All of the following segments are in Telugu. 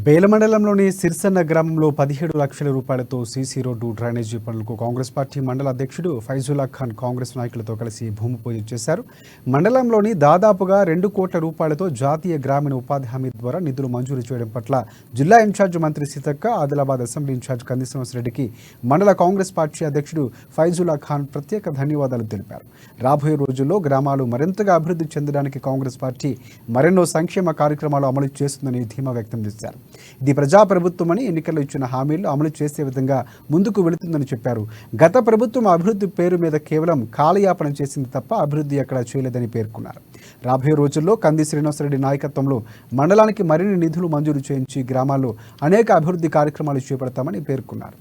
బేల మండలంలోని సిర్సన్న గ్రామంలో 17 లక్షల రూపాయలతో సీసీ రోడ్డు డ్రైనేజీ పనులకు కాంగ్రెస్ పార్టీ మండల అధ్యక్షుడు ఫైజుల్లా ఖాన్ కాంగ్రెస్ నాయకులతో కలిసి భూమి పూజ చేశారు. మండలంలోని దాదాపుగా 2 కోట్ల రూపాయలతో జాతీయ గ్రామీణ ఉపాధి హామీ ద్వారా నిధులు మంజూరు చేయడం పట్ల జిల్లా ఇన్ఛార్జ్ మంత్రి సీతక్క, ఆదిలాబాద్ అసెంబ్లీ ఇన్ఛార్జ్ కంది శ్రీనివాసరెడ్డికి మండల కాంగ్రెస్ పార్టీ అధ్యక్షుడు ఫైజుల్లా ఖాన్ ప్రత్యేక ధన్యవాదాలు తెలిపారు. రాబోయే రోజుల్లో గ్రామాలు మరింతగా అభివృద్ధి చెందడానికి కాంగ్రెస్ పార్టీ మరెన్నో సంక్షేమ కార్యక్రమాలు అమలు చేస్తుందని ధీమా వ్యక్తం చేశారు. ఇది ప్రజాప్రభుత్వమని ఎన్నికల్లో ఇచ్చిన హామీలు అమలు చేసే విధంగా ముందుకు వెళుతుందని చెప్పారు. గత ప్రభుత్వం అభివృద్ధి పేరు మీద కేవలం కాలయాపన చేసింది తప్ప అభివృద్ధి ఎక్కడా చేయలేదని పేర్కొన్నారు. రాబోయే రోజుల్లో కంది శ్రీనివాసరెడ్డి నాయకత్వంలో మండలానికి మరిన్ని నిధులు మంజూరు చేయించి గ్రామాల్లో అనేక అభివృద్ధి కార్యక్రమాలు చేపడతామని పేర్కొన్నారు.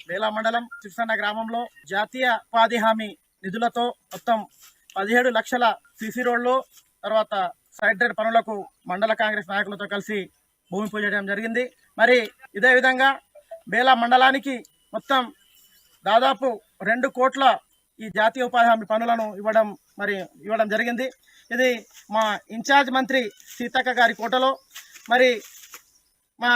బేలా మండలం సిర్సన్న గ్రామంలో జాతీయ ఉపాధి హామీ నిధులతో మొత్తం 17 లక్షల సీసీ రోడ్లు, తర్వాత సైడ్ రైడ్ పనులకు మండల కాంగ్రెస్ నాయకులతో కలిసి భూమి పూజ చేయడం జరిగింది. మరి ఇదే విధంగా బేలా మండలానికి మొత్తం దాదాపు 2 కోట్ల ఈ జాతీయ ఉపాధి హామీ పనులను ఇవ్వడం జరిగింది. ఇది మా ఇన్ఛార్జ్ మంత్రి సీతక్క గారి కోటలో, మరి మా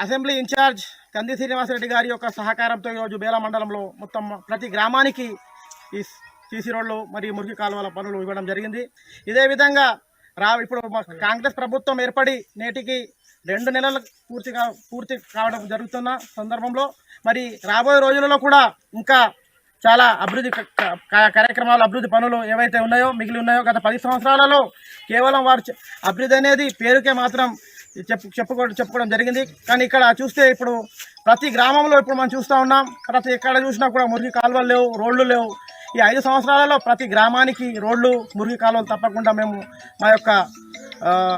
అసెంబ్లీ ఇన్ఛార్జ్ కంది శ్రీనివాసరెడ్డి గారి యొక్క సహకారంతో ఈరోజు బేలా మండలంలో మొత్తం ప్రతి గ్రామానికి ఈ సీసీ రోడ్లు మరియు మురికి కాలువల పనులు ఇవ్వడం జరిగింది. ఇదే విధంగా ఇప్పుడు కాంగ్రెస్ ప్రభుత్వం ఏర్పడి నేటికి 2 నెలలు పూర్తి కావడం జరుగుతున్న సందర్భంలో మరి రాబోయే రోజులలో కూడా ఇంకా చాలా అభివృద్ధి కార్యక్రమాలు, అభివృద్ధి పనులు ఏవైతే ఉన్నాయో మిగిలి ఉన్నాయో గత 10 సంవత్సరాలలో కేవలం వారు అభివృద్ధి అనేది పేరుకే మాత్రం చెప్పుకోవడం జరిగింది. కానీ ఇక్కడ చూస్తే ఇప్పుడు ప్రతి గ్రామంలో ఇప్పుడు మనం చూస్తూ ఉన్నాం, ప్రతి ఎక్కడ చూసినా కూడా మురికి కాలువలు లేవు, రోడ్లు లేవు. ఈ 5 సంవత్సరాలలో ప్రతి గ్రామానికి రోడ్లు, మురికి కాలువలు తప్పకుండా మేము మా యొక్క